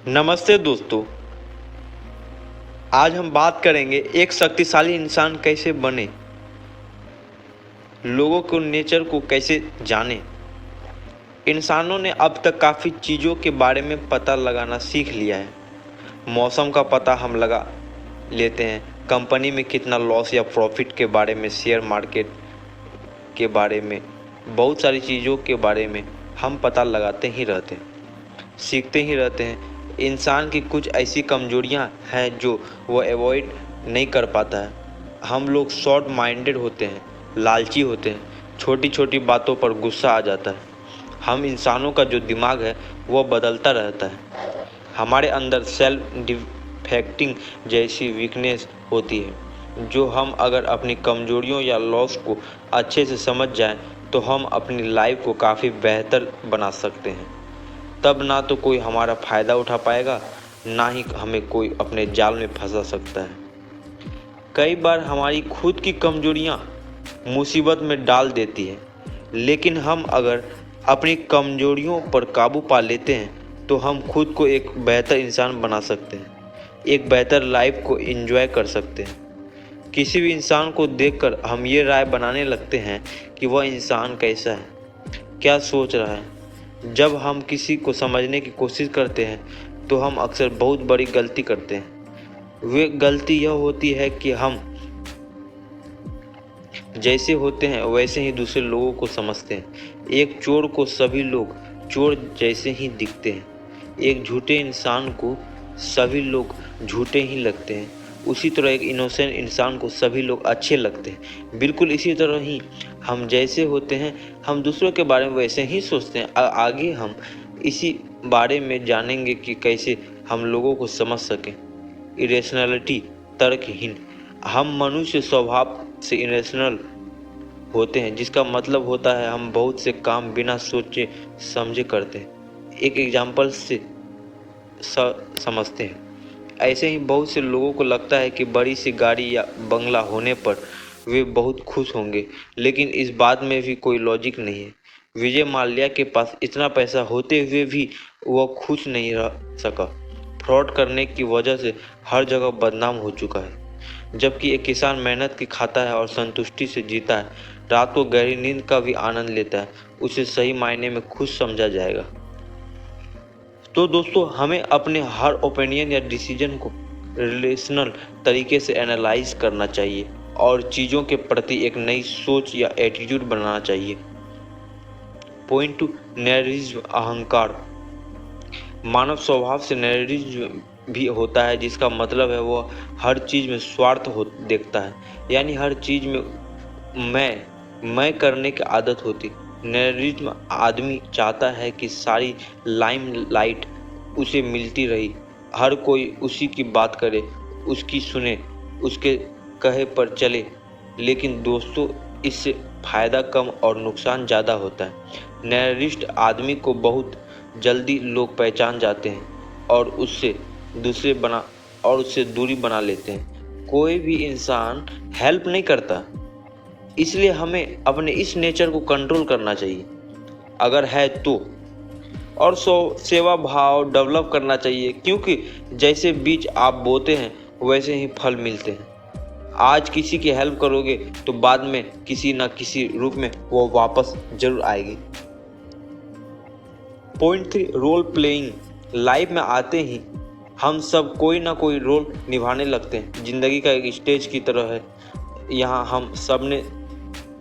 नमस्ते दोस्तों। आज हम बात करेंगे एक शक्तिशाली इंसान कैसे बने, लोगों को नेचर को कैसे जाने। इंसानों ने अब तक काफ़ी चीज़ों के बारे में पता लगाना सीख लिया है। मौसम का पता हम लगा लेते हैं, कंपनी में कितना लॉस या प्रॉफिट के बारे में, शेयर मार्केट के बारे में, बहुत सारी चीज़ों के बारे में हम पता लगाते ही रहते हैं, सीखते ही रहते हैं। इंसान की कुछ ऐसी कमजोरियां हैं जो वो अवॉइड नहीं कर पाता है। हम लोग शॉर्ट माइंडेड होते हैं, लालची होते हैं, छोटी छोटी बातों पर गुस्सा आ जाता है। हम इंसानों का जो दिमाग है वो बदलता रहता है। हमारे अंदर सेल्फ डिफेक्टिंग जैसी वीकनेस होती है, जो हम अगर अपनी कमजोरियों या लॉस को अच्छे से समझ जाएं तो हम अपनी लाइफ को काफ़ी बेहतर बना सकते हैं। तब ना तो कोई हमारा फ़ायदा उठा पाएगा, ना ही हमें कोई अपने जाल में फंसा सकता है। कई बार हमारी खुद की कमजोरियां मुसीबत में डाल देती है, लेकिन हम अगर अपनी कमजोरियों पर काबू पा लेते हैं तो हम खुद को एक बेहतर इंसान बना सकते हैं, एक बेहतर लाइफ को एंजॉय कर सकते हैं। किसी भी इंसान को देखकर हम ये राय बनाने लगते हैं कि वह इंसान कैसा है, क्या सोच रहा है। जब हम किसी को समझने की कोशिश करते हैं तो हम अक्सर बहुत बड़ी गलती करते हैं। वे गलती यह होती है कि हम जैसे होते हैं वैसे ही दूसरे लोगों को समझते हैं। एक चोर को सभी लोग चोर जैसे ही दिखते हैं, एक झूठे इंसान को सभी लोग झूठे ही लगते हैं। उसी तरह एक इनोसेंट इंसान को सभी लोग अच्छे लगते हैं। बिल्कुल इसी तरह ही हम जैसे होते हैं हम दूसरों के बारे में वैसे ही सोचते हैं। आगे हम इसी बारे में जानेंगे कि कैसे हम लोगों को समझ सकें। इरेशनलिटी, तर्कहीन। हम मनुष्य स्वभाव से इरेशनल होते हैं, जिसका मतलब होता है हम बहुत से काम बिना सोचे समझे करते हैं, एक एग्जाम्पल से समझते हैं। ऐसे ही बहुत से लोगों को लगता है कि बड़ी सी गाड़ी या बंगला होने पर वे बहुत खुश होंगे, लेकिन इस बात में भी कोई लॉजिक नहीं है। विजय माल्या के पास इतना पैसा होते हुए भी वह खुश नहीं रह सका। फ्रॉड करने की वजह से हर जगह बदनाम हो चुका है। जबकि एक किसान मेहनत की खाता है और संतुष्टि से जीता है, रात को गहरी नींद का भी आनंद लेता है, उसे सही मायने में खुश समझा जाएगा। तो दोस्तों, हमें अपने हर ओपिनियन या डिसीजन को रिलेशनल तरीके से एनालाइज करना चाहिए और चीज़ों के प्रति एक नई सोच या एटीट्यूड बनाना चाहिए। पॉइंट टू, नैरिज्म, अहंकार। मानव स्वभाव से नैरिज्म भी होता है, जिसका मतलब है वह हर चीज़ में स्वार्थ हो देखता है, यानी हर चीज़ में मैं करने की आदत होती। नैरिज्म आदमी चाहता है कि सारी लाइमलाइट उसे मिलती रही, हर कोई उसी की बात करे, उसकी सुने, उसके कहे पर चले। लेकिन दोस्तों, इससे फायदा कम और नुकसान ज़्यादा होता है। नैरिस्ट आदमी को बहुत जल्दी लोग पहचान जाते हैं और उससे दूरी बना लेते हैं। कोई भी इंसान हेल्प नहीं करता, इसलिए हमें अपने इस नेचर को कंट्रोल करना चाहिए अगर है तो, और सेवा भाव डेवलप करना चाहिए, क्योंकि जैसे बीज आप बोते हैं वैसे ही फल मिलते हैं। आज किसी की हेल्प करोगे तो बाद में किसी न किसी रूप में वो वापस जरूर आएगी। Point 3, role playing. लाइफ में आते ही हम सब कोई ना कोई रोल निभाने लगते हैं। जिंदगी का एक स्टेज की तरह है, यहाँ हम सब ने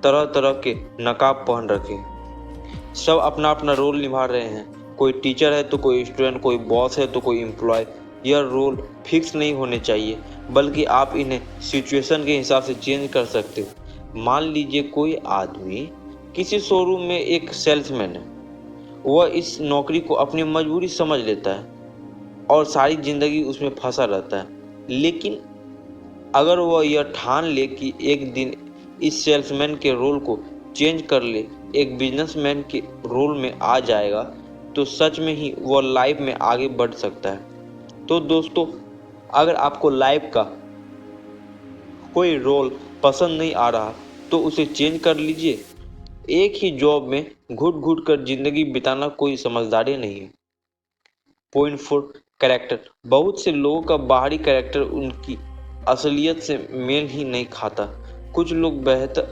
तरह तरह के नकाब पहन रखे हैं। सब अपना अपना रोल निभा रहे हैं। कोई टीचर है तो कोई स्टूडेंट, कोई बॉस है तो कोई एम्प्लॉय। यह रोल फिक्स नहीं होने चाहिए, बल्कि आप इन्हें सिचुएशन के हिसाब से चेंज कर सकते हो। मान लीजिए कोई आदमी किसी शोरूम में एक सेल्समैन है। वह इस नौकरी को अपनी मजबूरी समझ लेता है और सारी जिंदगी उसमें फंसा रहता है। लेकिन अगर वह यह ठान ले कि एक दिन इस सेल्समैन के रोल को चेंज कर ले, एक बिजनेसमैन के रोल में आ जाएगा, तो सच में ही वह लाइफ में आगे बढ़ सकता है। तो दोस्तों, अगर आपको लाइफ का कोई रोल पसंद नहीं आ रहा तो उसे चेंज कर लीजिए। एक ही जॉब में घुट घुट कर जिंदगी बिताना कोई समझदारी नहीं है। पॉइंट 4, कैरेक्टर, बहुत से लोगों का बाहरी कैरेक्टर उनकी असलियत से मेल ही नहीं खाता। कुछ लोग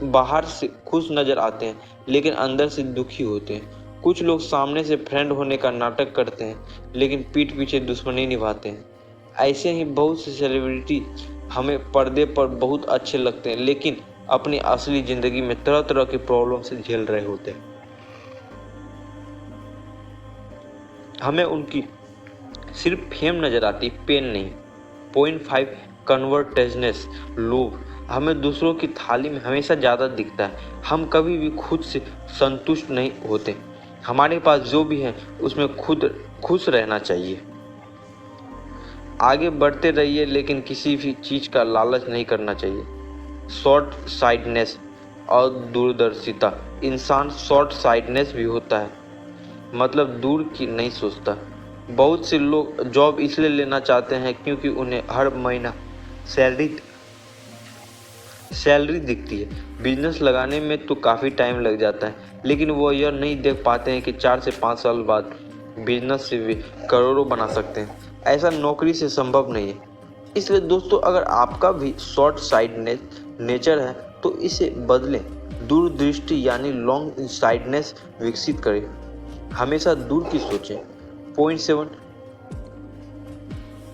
बाहर से खुश नजर आते हैं लेकिन अंदर से दुखी होते हैं। कुछ लोग सामने से फ्रेंड होने का नाटक करते हैं लेकिन पीठ पीछे दुश्मनी निभाते हैं। ऐसे ही बहुत से सेलिब्रिटी हमें पर्दे पर बहुत अच्छे लगते हैं लेकिन अपनी असली जिंदगी में तरह तरह की प्रॉब्लम से झेल रहे होते हैं। हमें उनकी सिर्फ फेम नजर आती, पेन नहीं। पॉइंट 5, कन्वर्टेजनेस, लोभ। हमें दूसरों की थाली में हमेशा ज़्यादा दिखता है। हम कभी भी खुद से संतुष्ट नहीं होते। हमारे पास जो भी है उसमें खुद खुश रहना चाहिए। आगे बढ़ते रहिए लेकिन किसी भी चीज़ का लालच नहीं करना चाहिए। शॉर्ट साइडनेस और दूरदर्शिता। इंसान शॉर्ट साइडनेस भी होता है, मतलब दूर की नहीं सोचता। बहुत से लोग जॉब इसलिए लेना चाहते हैं क्योंकि उन्हें हर महीना सैलरी दिखती है। बिजनेस लगाने में तो काफ़ी टाइम लग जाता है लेकिन वो यह नहीं देख पाते हैं कि 4 से 5 साल बाद बिजनेस से भी करोड़ों बना सकते हैं। ऐसा नौकरी से संभव नहीं है। इसलिए दोस्तों, अगर आपका भी शॉर्ट साइडनेस नेचर है तो इसे बदलें। दूरदृष्टि यानी लॉन्ग साइडनेस विकसित करें। हमेशा दूर की सोचें। पॉइंट 7,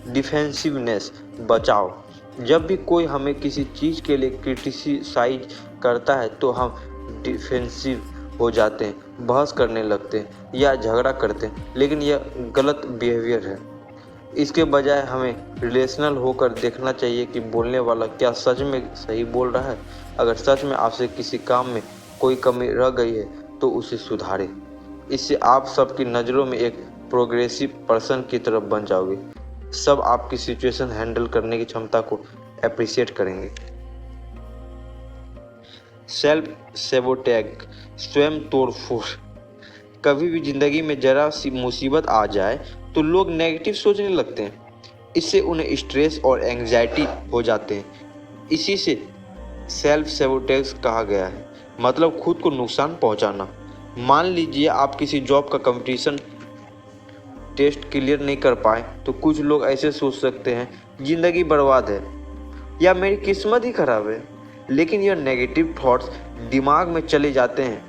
डिफेंसिवनेस, बचाव। जब भी कोई हमें किसी चीज़ के लिए क्रिटिसाइज करता है तो हम डिफेंसिव हो जाते हैं, बहस करने लगते हैं या झगड़ा करते हैं, लेकिन यह गलत बिहेवियर है। इसके बजाय हमें रिलेशनल होकर देखना चाहिए कि बोलने वाला क्या सच में सही बोल रहा है। अगर सच में आपसे किसी काम में कोई कमी रह गई है तो उसे सुधारें। इससे आप सबकी नज़रों में एक प्रोग्रेसिव पर्सन की तरफ बन जाओगे। सब आपकी सिचुएशन हैंडल करने की क्षमता को अप्रिशिएट करेंगे। सेल्फ सेबोटेज, स्वयं तोड़फोड़। कभी भी ज़िंदगी में जरा सी मुसीबत आ जाए तो लोग नेगेटिव सोचने लगते हैं। इससे उन्हें स्ट्रेस और एंग्जाइटी हो जाते हैं। इसी से सेल्फ सेबोटेज कहा गया है, मतलब खुद को नुकसान पहुंचाना। मान लीजिए आप किसी जॉब का कंपटीशन टेस्ट क्लियर नहीं कर पाए तो कुछ लोग ऐसे सोच सकते हैं ज़िंदगी बर्बाद है या मेरी किस्मत ही खराब है। लेकिन यह नेगेटिव थॉट्स दिमाग में चले जाते हैं।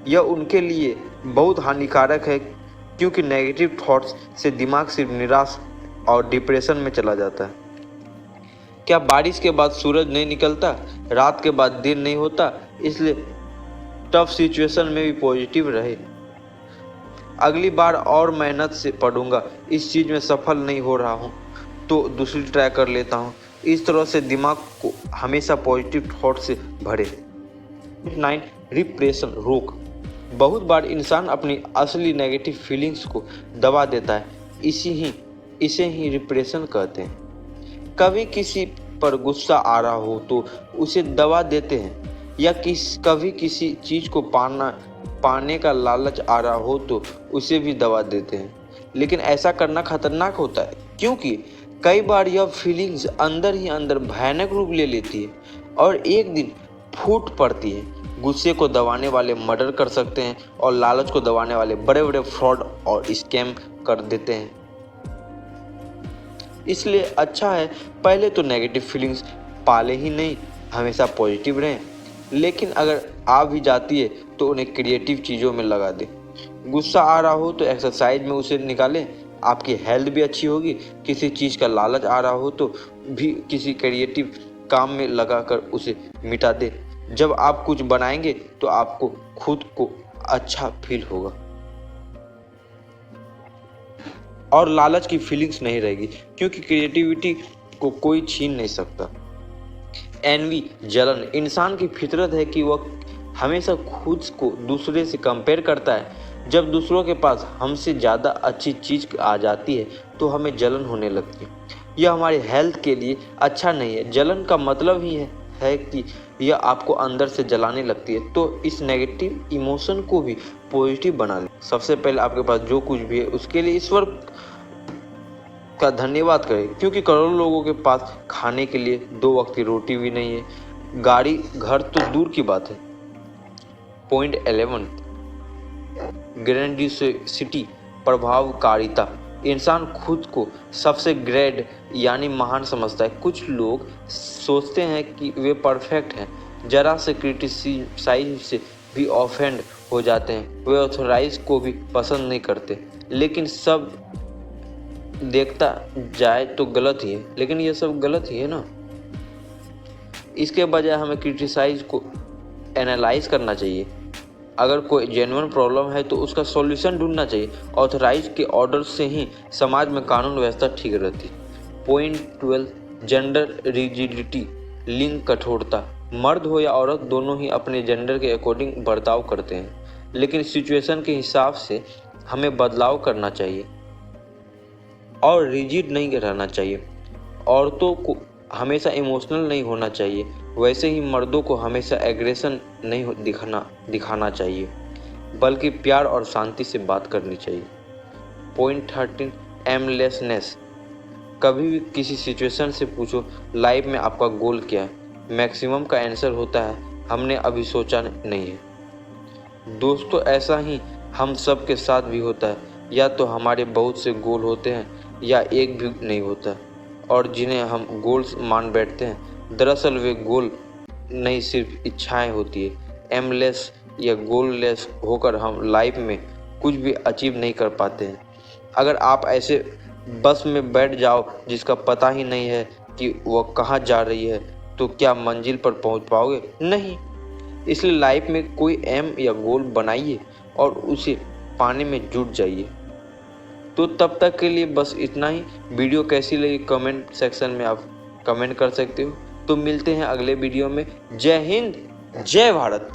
यह उनके लिए बहुत हानिकारक है क्योंकि नेगेटिव थॉट्स से दिमाग सिर्फ निराश और डिप्रेशन में चला जाता है। क्या बारिश के बाद सूरज नहीं निकलता, रात के बाद दिन नहीं होता? इसलिए टफ सिचुएशन में भी पॉजिटिव रहे। अगली बार और मेहनत से पढ़ूंगा, इस चीज़ में सफल नहीं हो रहा हूँ तो दूसरी ट्राई कर लेता हूँ। इस तरह से दिमाग को हमेशा पॉजिटिव थॉट से भरे। 9, रिप्रेशन, रोक। बहुत बार इंसान अपनी असली नेगेटिव फीलिंग्स को दबा देता है। इसे ही रिप्रेशन कहते हैं। कभी किसी पर गुस्सा आ रहा हो तो उसे दबा देते हैं या कभी किसी चीज़ को पाने का लालच आ रहा हो तो उसे भी दबा देते हैं। लेकिन ऐसा करना खतरनाक होता है क्योंकि कई बार यह फीलिंग्स अंदर ही अंदर भयानक रूप ले लेती है और एक दिन फूट पड़ती है। गुस्से को दबाने वाले मर्डर कर सकते हैं और लालच को दबाने वाले बड़े बड़े फ्रॉड और स्कैम कर देते हैं। इसलिए अच्छा है पहले तो नेगेटिव फीलिंग्स पाले ही नहीं, हमेशा पॉजिटिव रहें। लेकिन अगर आ भी जाती है तो उन्हें क्रिएटिव चीज़ों में लगा दें। गुस्सा आ रहा हो तो एक्सरसाइज में उसे निकालें, आपकी हेल्थ भी अच्छी होगी। किसी चीज़ का लालच आ रहा हो तो भी किसी क्रिएटिव काम में लगाकर उसे मिटा दें। जब आप कुछ बनाएंगे तो आपको खुद को अच्छा फील होगा और लालच की फीलिंग्स नहीं रहेगी क्योंकि क्रिएटिविटी को कोई छीन नहीं सकता। एनवी, जलन। इंसान की फितरत है कि वह हमेशा खुद को दूसरे से कंपेयर करता है। जब दूसरों के पास हमसे ज़्यादा अच्छी चीज़ आ जाती है तो हमें जलन होने लगती है। यह हमारी हेल्थ के लिए अच्छा नहीं है। जलन का मतलब ही है कि यह आपको अंदर से जलाने लगती है। तो इस नेगेटिव इमोशन को भी पॉजिटिव बना लें। सबसे पहले आपके पास जो कुछ भी है उसके लिए ईश्वर का धन्यवाद करें क्योंकि करोड़ों लोगों के पास खाने के लिए 2 वक्त की रोटी भी नहीं है। गाड़ी घर तो दूर की बात है। पॉइंट 11, ग्रैंडियोसिटी, प्रभावकारिता। इंसान खुद को सबसे ग्रेट यानी महान समझता है। कुछ लोग सोचते हैं कि वे परफेक्ट हैं, जरा से क्रिटिसाइज से भी ऑफेंड हो जाते हैं। वे ऑथराइज को भी पसंद नहीं करते। लेकिन सब देखता जाए तो गलत ही है, लेकिन ये सब गलत ही है ना। इसके बजाय हमें क्रिटिसाइज को एनालाइज करना चाहिए। अगर कोई जेन्युइन प्रॉब्लम है तो उसका सॉल्यूशन ढूंढना चाहिए। ऑथराइज के ऑर्डर से ही समाज में कानून व्यवस्था ठीक रहती। पॉइंट 12, जेंडर रिजिडिटी, लिंग कठोरता। मर्द हो या औरत दोनों ही अपने जेंडर के अकॉर्डिंग बर्ताव करते हैं, लेकिन सिचुएशन के हिसाब से हमें बदलाव करना चाहिए और रिजिड नहीं रहना चाहिए। औरतों को हमेशा इमोशनल नहीं होना चाहिए, वैसे ही मर्दों को हमेशा एग्रेशन नहीं दिखाना चाहिए, बल्कि प्यार और शांति से बात करनी चाहिए। Point 13, aimlessness. कभी भी किसी सिचुएशन से पूछो लाइफ में आपका गोल क्या है, मैक्सिमम का आंसर होता है हमने अभी सोचा नहीं है। दोस्तों, ऐसा ही हम सब के साथ भी होता है। या तो हमारे बहुत से गोल होते हैं या एक भी नहीं होता, और जिन्हें हम गोल्स मान बैठते हैं दरअसल वे गोल नहीं, सिर्फ इच्छाएं होती है। एमलेस या गोललेस होकर हम लाइफ में कुछ भी अचीव नहीं कर पाते हैं। अगर आप ऐसे बस में बैठ जाओ जिसका पता ही नहीं है कि वह कहाँ जा रही है, तो क्या मंजिल पर पहुंच पाओगे? नहीं। इसलिए लाइफ में कोई एम या गोल बनाइए और उसे पाने में जुट जाइए। तो तब तक के लिए बस इतना ही। वीडियो कैसी लगी कमेंट सेक्शन में आप कमेंट कर सकते हो। तो मिलते हैं अगले वीडियो में। जय हिंद, जय भारत।